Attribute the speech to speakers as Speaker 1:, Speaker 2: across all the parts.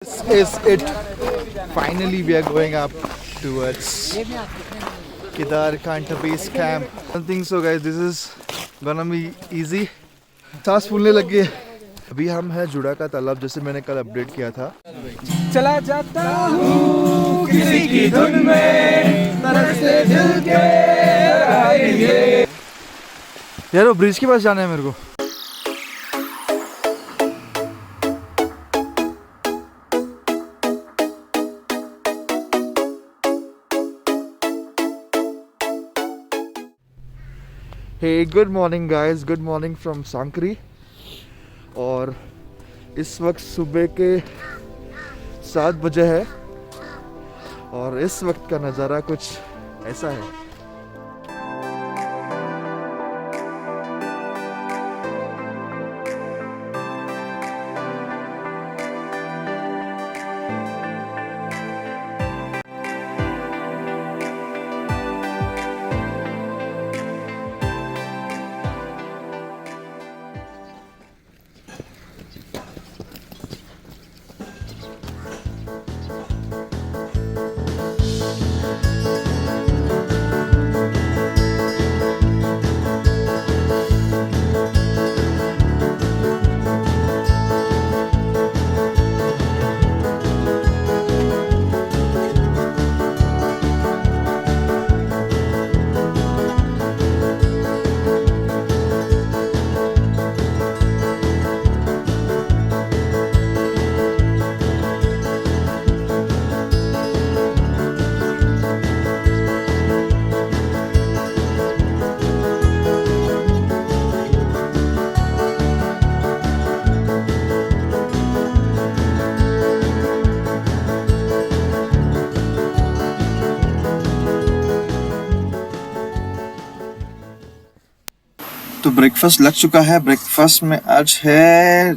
Speaker 1: This is it. Finally, we are going up towards Kedarkanta base camp. I don't think so, guys. This is gonna be easy. सांस फूलने लग गई है. अभी हम हैं जुड़ा का तालाब, जैसे मैंने कल अपडेट किया था.
Speaker 2: चला जाता हूँ किसी की धुन में तरसते दिल के आएंगे।
Speaker 1: यार वो ब्रिज के पास जाना है मेरे को. Hey, good morning guys, good morning from Sankri. और इस वक्त सुबह के 7 बजे है और इस वक्त का नज़ारा कुछ ऐसा है. तो ब्रेकफास्ट लग चुका है. ब्रेकफास्ट में आज है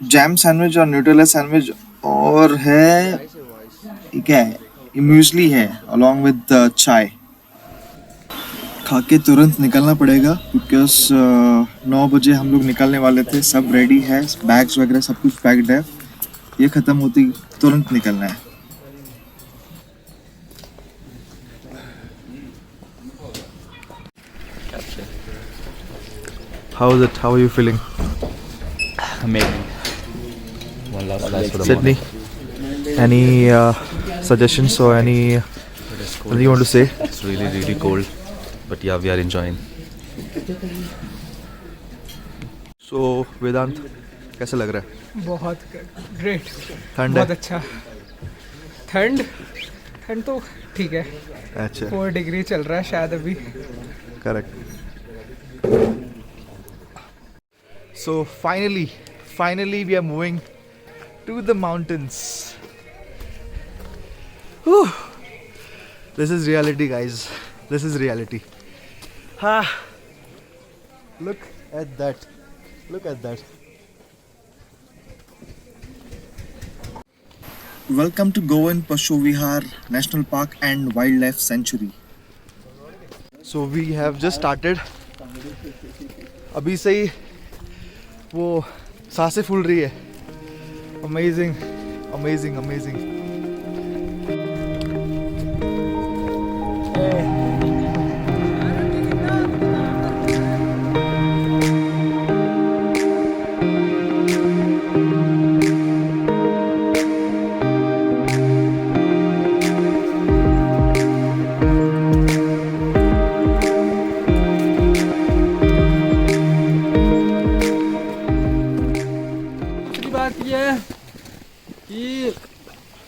Speaker 1: जैम सैंडविच और न्यूटेला सैंडविच और है ये क्या है, ये म्यूसली है अलॉन्ग विद चाय. खा के तुरंत निकलना पड़ेगा बिकॉज 9 बजे हम लोग निकलने वाले थे. सब रेडी है, बैग्स वगैरह सब कुछ पैक्ड है. ये ख़त्म होती तुरंत निकलना है. How is it? How are you feeling?
Speaker 3: Amazing. One last slice for the
Speaker 1: Sydney,
Speaker 3: morning.
Speaker 1: any suggestions or any anything you want to say?
Speaker 3: It's really, really cold. But yeah, we are enjoying.
Speaker 1: So वेदांत कैसा लग रहा है?
Speaker 2: बहुत great,
Speaker 1: ठंड
Speaker 2: बहुत
Speaker 1: है?
Speaker 2: अच्छा. ठंड तो ठीक है.
Speaker 1: अच्छा,
Speaker 2: 4 डिग्री चल रहा है शायद अभी.
Speaker 1: correct. So finally we are moving to the mountains. Whew. This is reality, guys. This is reality. Look at that. Look at that. Welcome to Goan Pashu Vihar National Park and Wildlife Sanctuary. So we have just started. अभी से ही वो सांसें फूल रही है. Amazing, amazing, amazing.
Speaker 2: बात ये है कि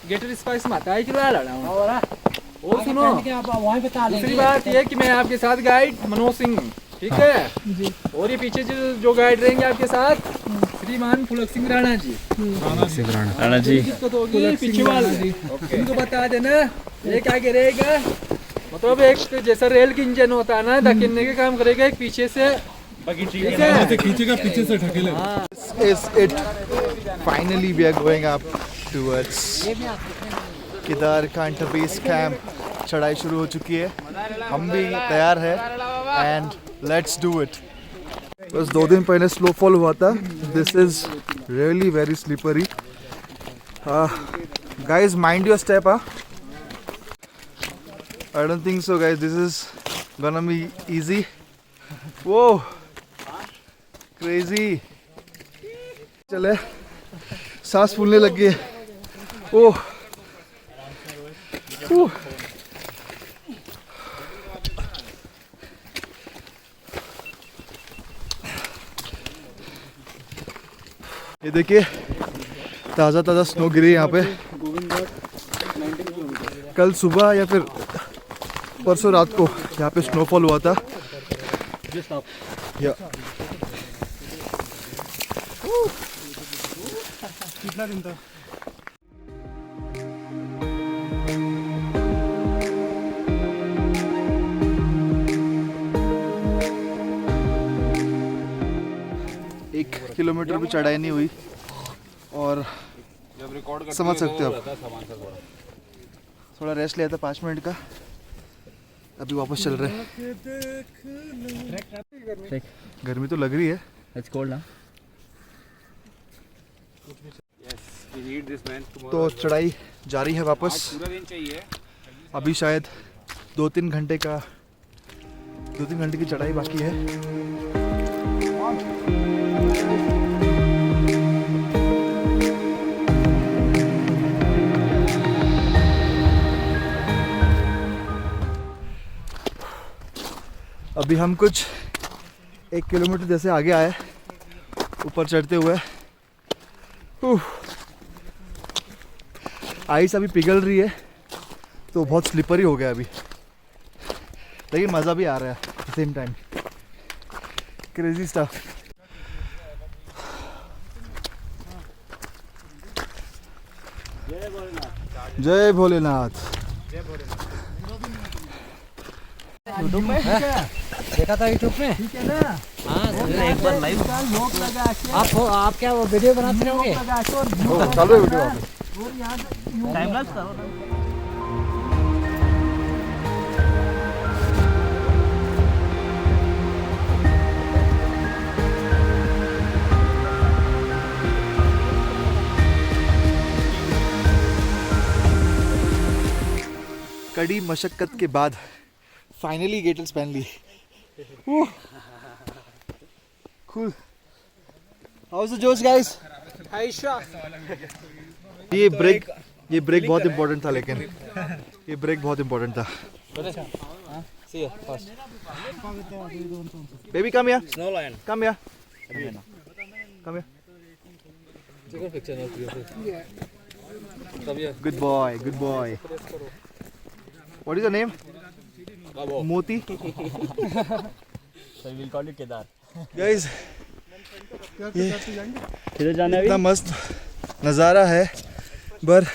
Speaker 2: गेटर स्पाइस में आता है कि और सुनो, दूसरी बात ये है कि मैं आपके साथ गाइड मनोज सिंह, ठीक है जी. और ये पीछे जो गाइड रहेंगे आपके साथ श्रीमान पुलक सिंह राणा जी.
Speaker 3: राणा जी.
Speaker 2: दिक्कत होगी पीछे वाले, उनको बता देना एक आगे रहेगा. मतलब एक जैसा रेल की इंजन होता है ना, धकेलने के काम करेगा, एक पीछे से
Speaker 4: खींचेगा, पीछे से ढकेलेगा.
Speaker 1: This is it. Finally we are going up towards Kedarkanta base camp. चढ़ाई शुरू हो चुकी है, हम भी तैयार है एंड लेट्स डू इट. बस 2 दिन पहले स्नोफॉल हुआ था. This is really very slippery. Guys, mind your step, huh? I don't think so, guys. This is gonna be easy. Whoa, crazy. चले, सांस फूलने लग गई है. ओह, ये देखिए ताज़ा ताज़ा स्नो गिरी यहाँ पे. कल सुबह या फिर परसों रात को यहाँ पे स्नोफॉल हुआ था.
Speaker 4: कितना दिन था?
Speaker 1: एक किलोमीटर भी चढ़ाई नहीं हुई और समझ सकते हो आप. थोड़ा रेस्ट लिया था 5 मिनट का. अभी वापस चल रहे हैं. गर्मी तो लग रही है.
Speaker 3: It's cold now.
Speaker 1: तो चढ़ाई जारी है वापस. अभी शायद 2-3 घंटे की चढ़ाई बाकी है. अभी हम कुछ 1 किलोमीटर जैसे आगे आए ऊपर चढ़ते हुए. आइस अभी पिघल रही है तो बहुत स्लिपरी हो गया अभी, लेकिन मज़ा भी आ रहा है सेम टाइम. Crazy stuff. जय भोलेनाथ.
Speaker 2: यूट्यूब में देखा था यूट्यूब में. ठीक है ना. हाँ एक बार लाइव आप क्या वो वीडियो बनाते रहोगे?
Speaker 1: चालू है वीडियो.
Speaker 2: टाइम लैप्स करो.
Speaker 1: कड़ी मशक्कत के बाद फाइनली गेटल्स पहन ली. Cool. How's the जोश guys? ये ब्रेक बहुत इम्पोर्टेंट था, लेकिन ये ब्रेक बहुत इम्पोर्टेंट था. Baby come here. Come here. Come here. Good boy. Good boy. What is your name? Moti.
Speaker 3: So we'll call it Kedar.
Speaker 1: Guys,
Speaker 3: किधर जाना है
Speaker 1: इतना मस्त नज़ारा है, पर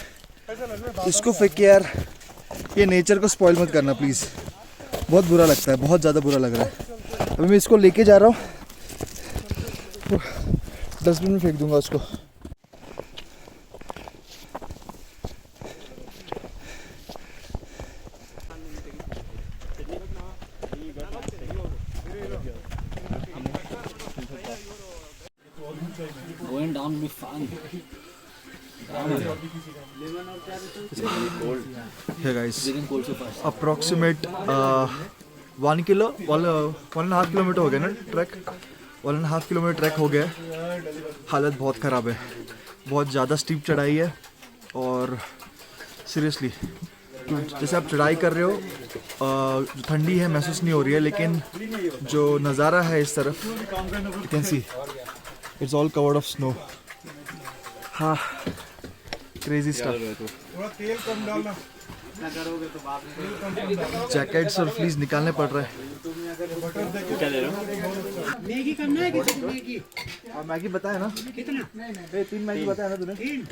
Speaker 1: इसको फेंक के यार ये नेचर को स्पॉइल मत करना प्लीज़. बहुत बुरा लगता है, बहुत ज़्यादा बुरा लग रहा है. अभी मैं इसको लेके जा रहा हूँ, डस्टबिन में फेंक दूंगा उसको.
Speaker 2: Going down will be fun.
Speaker 1: Hey guys,
Speaker 2: Getting cold so fast.
Speaker 1: Approximate 1.5 kilometre हो गया ना ट्रैक. 1.5 किलोमीटर ट्रैक हो गया. हालत बहुत ख़राब है, बहुत ज़्यादा स्टीप चढ़ाई है. और सीरियसली जैसे आप चढ़ाई कर रहे हो, जो ठंडी है महसूस नहीं हो रही है, लेकिन जो नज़ारा है इस तरफ, you can see it's all covered of snow. हाँ, क्रेजी स्टफ. जैकेट्स और फ्लीस निकालने पड़ रहे हैं.
Speaker 3: क्या ले रहे हो?
Speaker 5: मैगी करना है किसी को? मैगी
Speaker 1: मैगी बताया ना
Speaker 5: कितना?
Speaker 1: 3 मैगी बताया ना तूने.
Speaker 5: 3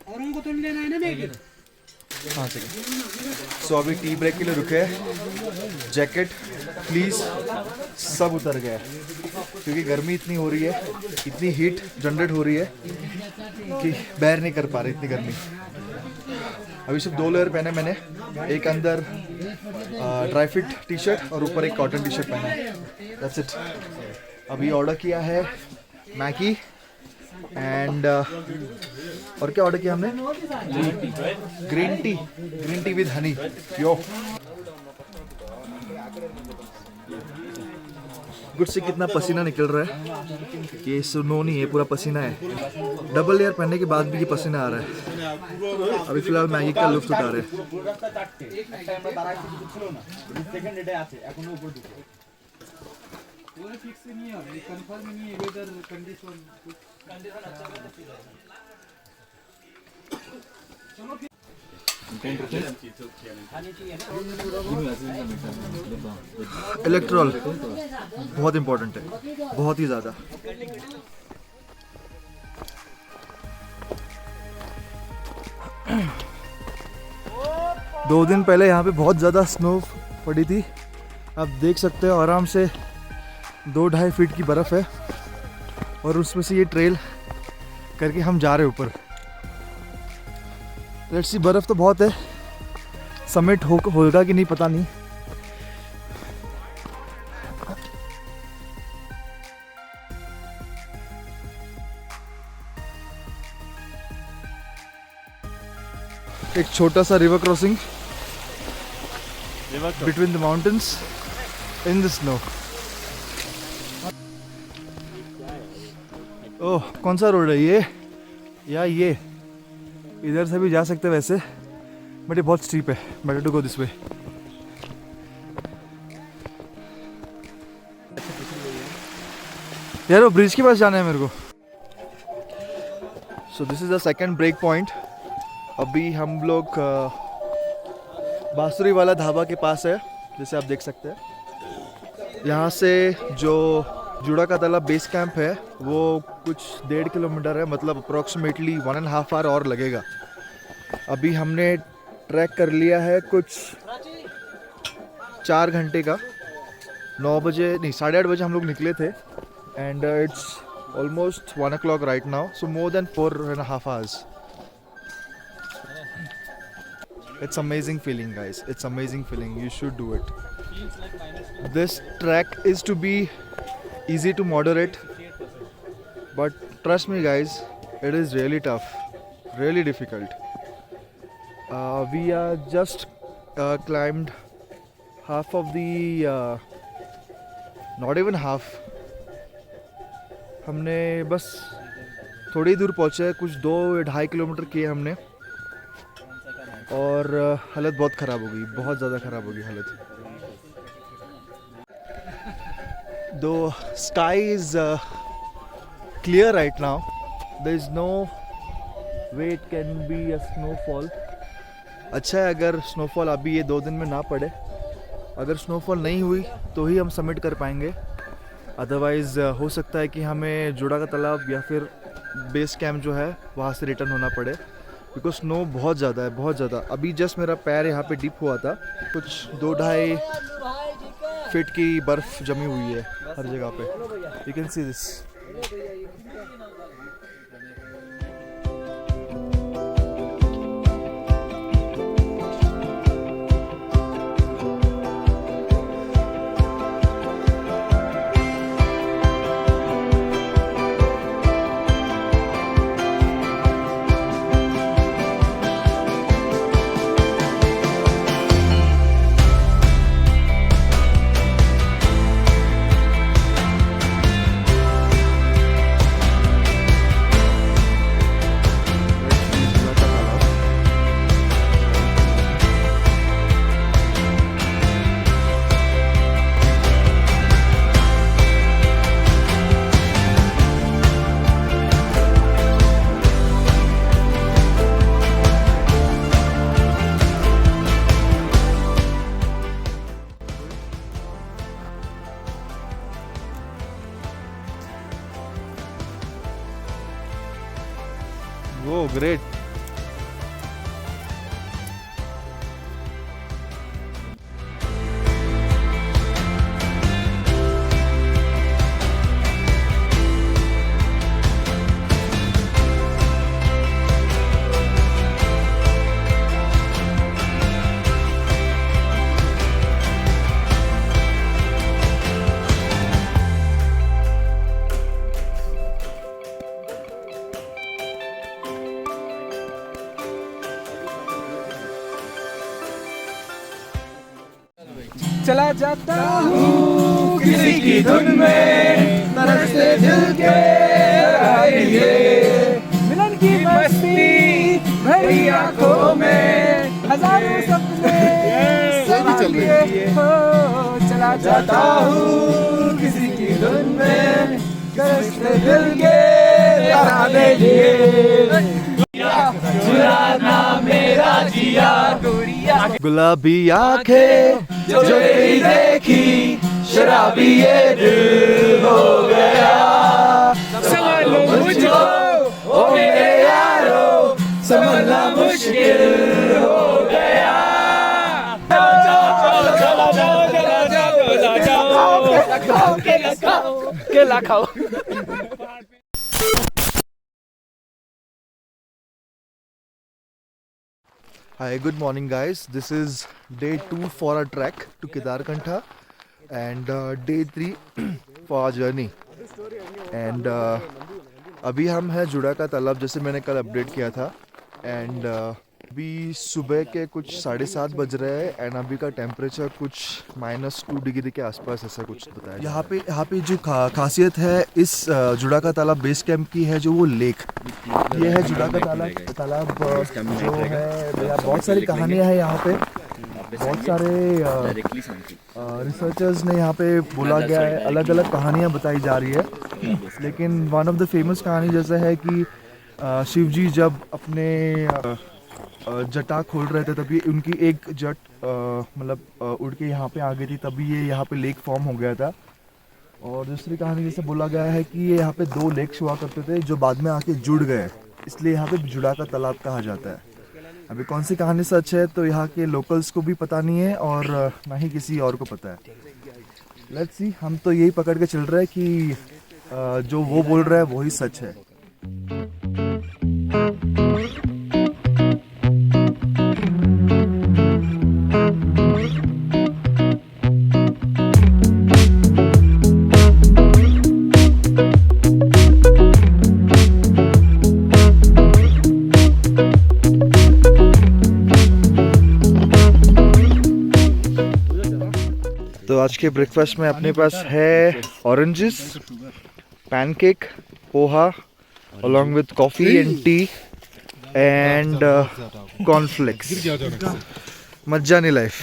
Speaker 5: और उनको तो नहीं लेना है ना मैगी.
Speaker 1: हाँ चलिए. सो अभी टी ब्रेक के लिए रुके हैं. जैकेट फ्लीस सब उतर गया है, क्योंकि गर्मी इतनी हो रही है, इतनी हीट जनरेट हो रही है कि बैर नहीं कर पा रहे इतनी गर्मी. अभी सिर्फ 2 लेयर पहने मैंने. एक अंदर ड्राई फिट टी शर्ट और ऊपर एक कॉटन टी शर्ट पहना है. That's it. अभी ऑर्डर किया है मैगी एंड और क्या ऑर्डर किया हमने? Green tea with Honey. Yo good से कितना पसीना निकल रहा है। ये स्नो नहीं है, पूरा पसीना है। डबल लेयर पहनने के बाद भी ये पसीना आ रहा है। अभी फिलहाल मैगी का लुत्फ उठा रहे हैं। इलेक्ट्रॉल बहुत इंपॉर्टेंट है, बहुत ही ज़्यादा। दो दिन पहले यहाँ पे बहुत ज़्यादा स्नो पड़ी थी। आप देख सकते हो आराम से 2-2.5 फीट की बर्फ़ है और उसमें से ये ट्रेल करके हम जा रहे हैं ऊपर। लेट्स सी, बर्फ़ तो बहुत है, समिट होगा कि नहीं पता नहीं। एक छोटा सा river crossing between the mountains in the snow. Oh, कौन सा रोड है ये या ये? इधर से भी जा सकते हैं वैसे, बट ये बहुत स्टीप है। Better to go this way. यार वो ब्रिज के पास जाना है मेरे को। So this is the second break point. अभी हम लोग बांसुरी वाला ढाबा के पास है, जैसे आप देख सकते हैं। यहाँ से जो जुड़ा का तालाब बेस कैंप है वो कुछ 1.5 किलोमीटर है, मतलब अप्रॉक्सीमेटली 1.5 आवर और लगेगा। अभी हमने ट्रैक कर लिया है कुछ 4 घंटे का। 9 बजे नहीं 8:30 बजे हम लोग निकले थे and it's almost 1 o'clock right now, so more than 4.5 hours. It's amazing feeling, guys. It's amazing feeling. You should do it. This trek is to be easy to moderate, but trust me, guys, it is really tough, really difficult. We are just climbed half of the, not even half. हमने बस थोड़ी दूर पहुँचे, कुछ 2-2.5 kilometre किए हमने और हालत बहुत ख़राब हो गई, बहुत ज़्यादा ख़राब हो गई हालत। The sky is clear right now. There is no way it can be a snowfall. अच्छा है अगर स्नोफॉल अभी ये 2 दिन में ना पड़े। अगर स्नोफॉल नहीं हुई तो ही हम सबमिट कर पाएंगे। अदरवाइज़ हो सकता है कि हमें जुड़ा का तालाब या फिर बेस कैंप जो है वहाँ से रिटर्न होना पड़े, बिकॉज स्नो बहुत ज़्यादा है, बहुत ज़्यादा। अभी जस्ट मेरा पैर यहाँ पे डिप हुआ था, कुछ 2-2.5 फीट की बर्फ़ जमी हुई है हर जगह पे। You can see this. Oh, great.
Speaker 2: चला जाता हूँ किसी की धुन में, तरसते दिल के लिए मिलन की मस्ती भरी आंखों में, हजारों सपने लिए हो, चला जाता हूँ किसी की धुन में, तरसते दिल के लिए चुराना मेरा जिया गोरिया।
Speaker 1: गुलाबी आंखें जो तेरी देखी, शराबी ये दिल हो गया।
Speaker 2: समझ लो मुझको ओ मेरे यारो, समझना मुश्किल हो गया। केला खाओ।
Speaker 1: Hi, good morning guys. This is day 2 for our trek to Kedarkantha and day 3 for our journey. And अभी हम हैं जुड़ा का तालाब, जैसे मैंने कल अपडेट किया था. एंड अभी सुबह के कुछ 7:30 बज रहे हैं एंड अभी का टेम्परेचर कुछ -2 डिग्री के आसपास ऐसा कुछ बताया. यहाँ पे जो खासियत है इस जुड़ा का तालाब बेस कैंप की है, जो वो लेक, ये है जुड़ा का तालाब जो है. बहुत सारी कहानियाँ हैं यहाँ पे, बहुत सारे रिसर्चर्स ने यहाँ पे बोला गया है, अलग अलग कहानियाँ बताई जा रही है. लेकिन वन ऑफ द फेमस कहानी जैसे है कि शिव जी जब अपने जटा खोल रहे थे तभी उनकी एक जट मतलब उड़ के यहाँ पे आ गई थी, तभी ये यहाँ पे लेक फॉर्म हो गया था. और दूसरी कहानी जैसे बोला गया है कि ये यहाँ पे 2 लेक्स हुआ करते थे जो बाद में आके जुड़ गए, इसलिए यहाँ पे जुड़ा का तालाब कहा जाता है. अभी कौन सी कहानी सच है तो यहाँ के लोकल्स को भी पता नहीं है और ना ही किसी और को पता है. लेट्स सी, हम तो यही पकड़ के चल रहे हैं कि जो वो बोल रहा है वही सच है. तो आज के ब्रेकफास्ट में अपने पास है oranges, pancake, poha along with coffee and tea and cornflakes. मज्जानी लाइफ.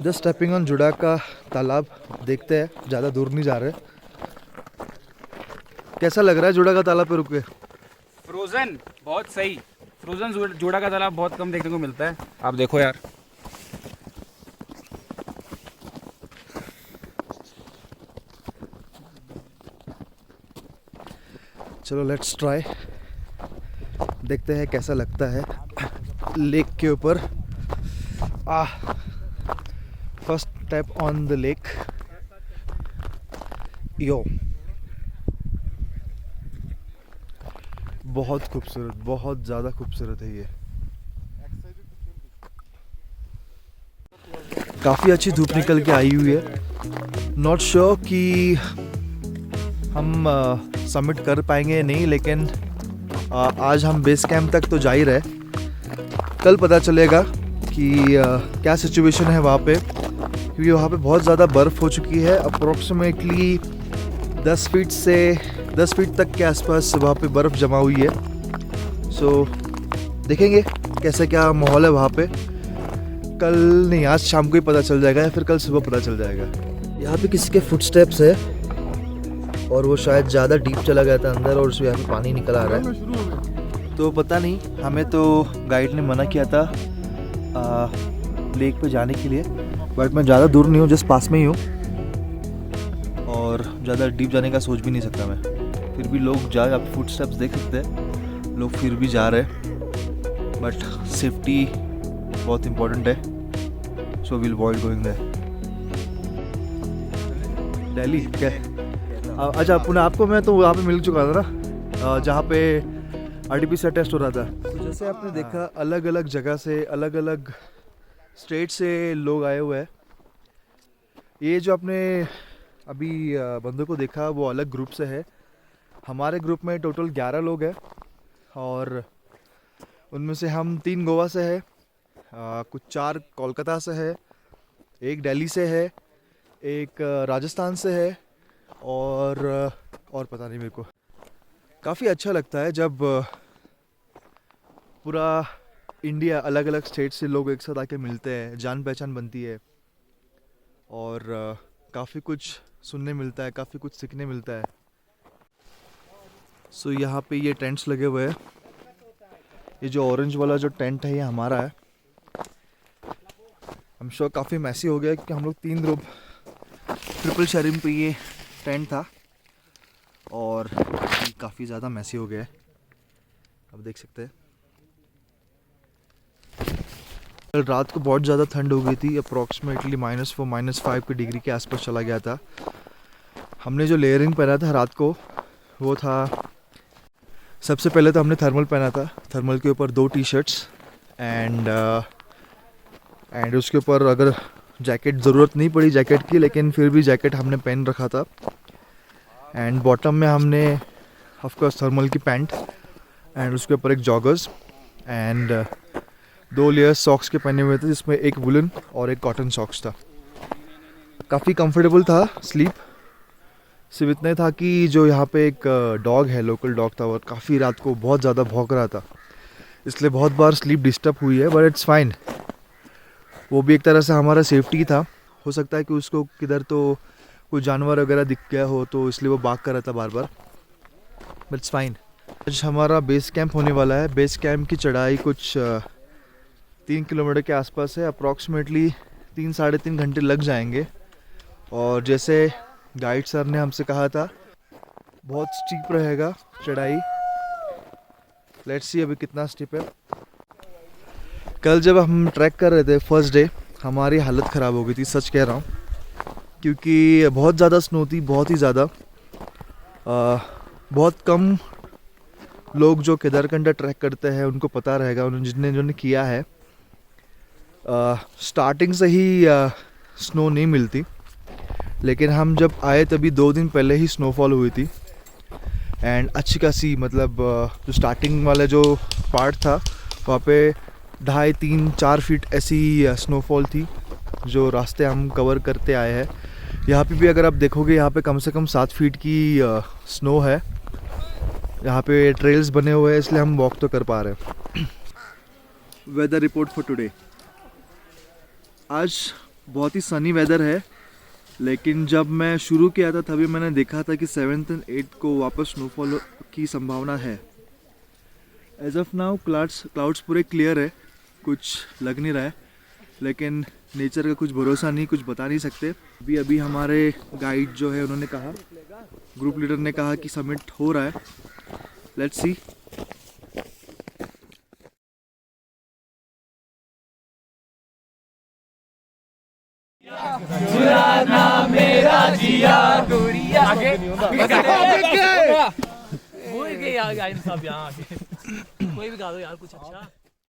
Speaker 1: जस्ट स्टेपिंग ऑन जुड़ा का तालाब. देखते हैं, ज़्यादा दूर नहीं जा रहे. कैसा लग रहा है जुड़ा का तालाब पे रुक के?
Speaker 3: फ्रोजन बहुत सही. फ्रोजन जुड़ा का तालाब बहुत कम देखने को मिलता है. आप देखो यार,
Speaker 1: चलो लेट्स ट्राई, देखते हैं कैसा लगता है लेक के ऊपर. First step on the lake. Yo, बहुत खूबसूरत, बहुत ज़्यादा खूबसूरत है ये. काफ़ी अच्छी धूप निकल के आई हुई है. नॉट श्योर कि हम सबमिट कर पाएंगे नहीं, लेकिन आज हम बेस कैंप तक तो जा ही रहे. कल पता चलेगा कि क्या सिचुएशन है वहाँ पे, क्योंकि वहाँ पे बहुत ज़्यादा बर्फ़ हो चुकी है. अप्रोक्सीमेटली 10 फीट तक के आसपास वहाँ पे बर्फ़ जमा हुई है. सो देखेंगे कैसा क्या माहौल है वहाँ पे. कल नहीं, आज शाम को ही पता चल जाएगा या फिर कल सुबह पता चल जाएगा. यहाँ पे किसी के फुटस्टेप्स है और वो शायद ज़्यादा डीप चला गया था अंदर और उसमें यहाँ पे पानी निकल आ रहा है. तो पता नहीं, हमें तो गाइड ने मना किया था लेक पे जाने के लिए, बट मैं ज़्यादा दूर नहीं हूँ, जस्ट पास में ही हूँ और ज़्यादा डीप जाने का सोच भी नहीं सकता मैं. फिर भी लोग जा, आप फुट स्टेप्स देख सकते हैं, लोग फिर भी जा रहे हैं. बट सेफ्टी बहुत इम्पोर्टेंट है.
Speaker 6: so we'll avoid going there. Delhi क्या? अच्छा पुणे आपको मैं तो वहाँ पे मिल चुका था ना, जहाँ पे RT-PCR टेस्ट हो रहा था। तो जैसे आपने देखा अलग अलग जगह से, अलग अलग स्टेट से लोग आए हुए हैं। ये जो आपने अभी बंदों को देखा वो अलग ग्रुप से है। हमारे ग्रुप में टोटल 11 लोग हैं और उनमें से हम 3 गोवा से है, कुछ 4 कोलकाता से है, एक दिल्ली से है, एक राजस्थान से है और पता नहीं मेरे को। काफ़ी अच्छा लगता है जब पूरा इंडिया अलग अलग स्टेट से लोग एक साथ आके मिलते हैं, जान पहचान बनती है और काफ़ी कुछ सुनने मिलता है, काफ़ी कुछ सीखने मिलता है। सो यहाँ पे ये टेंट्स लगे हुए हैं। ये जो ऑरेंज वाला जो टेंट है ये हमारा है। हम श्योर काफ़ी मैसी हो गया क्योंकि हम लोग 3 ग्रुप ट्रिपल शेयरिंग पे ये टेंट था और काफ़ी ज़्यादा मैसी हो गया है, अब देख सकते हैं। कल रात को बहुत ज़्यादा ठंड हो गई थी, अप्रॉक्सीमेटली -4 -5 के डिग्री के आसपास चला गया था। हमने जो लेयरिंग पहना था रात को वो था, सबसे पहले तो हमने थर्मल पहना था। थर्मल के ऊपर 2 टी-शर्ट्स एंड उसके ऊपर अगर जैकेट ज़रूरत नहीं पड़ी जैकेट की, लेकिन फिर भी जैकेट हमने पहन रखा था। एंड बॉटम में हमने ऑफकोर्स थर्मल की पैंट एंड उसके ऊपर एक जॉगर्स एंड 2 लेयर्स सॉक्स के पहने हुए थे, जिसमें एक वुलन और एक कॉटन सॉक्स था। काफ़ी कंफर्टेबल था स्लीप। सिर्फ इतना ही था कि जो यहाँ पे एक डॉग है, लोकल डॉग था, वो काफ़ी रात को बहुत ज़्यादा भौंक रहा था, इसलिए बहुत बार स्लीप डिस्टर्ब हुई है, बट इट्स फाइन। वो भी एक तरह से हमारा सेफ्टी था। हो सकता है कि उसको किधर तो कोई जानवर वगैरह दिख गया हो तो इसलिए वो भाग कर रहा था बार बार, बट इट्स फाइन। आज हमारा बेस कैंप होने वाला है। बेस कैंप की चढ़ाई कुछ 3 किलोमीटर के आसपास है। अप्रॉक्सीमेटली 3 साढ़े 3 घंटे लग जाएंगे और जैसे गाइड सर ने हमसे कहा था बहुत स्टीप रहेगा चढ़ाई। लेट्स सी अभी कितना स्टीप है। कल जब हम ट्रैक कर रहे थे फर्स्ट डे, हमारी हालत ख़राब हो गई थी, सच कह रहा हूँ, क्योंकि बहुत ज़्यादा स्नो थी, बहुत ही ज़्यादा। बहुत कम लोग जो केदारकंडा ट्रैक करते हैं उनको पता रहेगा, उन्होंने जिन्होंने किया है। स्टार्टिंग से ही स्नो नहीं मिलती, लेकिन हम जब आए तभी 2 दिन पहले ही स्नोफॉल हुई थी एंड अच्छी खासी, मतलब जो स्टार्टिंग वाला जो पार्ट था वहाँ पे 2.5, 3, 4 फीट ऐसी स्नोफॉल थी जो रास्ते हम कवर करते आए हैं। यहाँ पे भी अगर आप देखोगे यहाँ पे कम से कम 7 फीट की स्नो है। यहाँ पे ट्रेल्स बने हुए हैं इसलिए हम वॉक तो कर पा रहे हैं। Weather report for today. आज बहुत ही सनी वेदर है, लेकिन जब मैं शुरू किया था तभी मैंने देखा था कि 7th और 8th को वापस स्नोफॉल की संभावना है। एज ऑफ नाउ क्लाउड्स पूरे क्लियर है, कुछ लग नहीं रहा है, लेकिन नेचर का कुछ भरोसा नहीं, कुछ बता नहीं सकते। अभी हमारे गाइड जो है उन्होंने कहा, ग्रुप लीडर ने कहा कि समिट हो रहा है। Let's see.
Speaker 2: मेरा जिया गोरिया
Speaker 7: कोई भी गा दो यार कुछ अच्छा।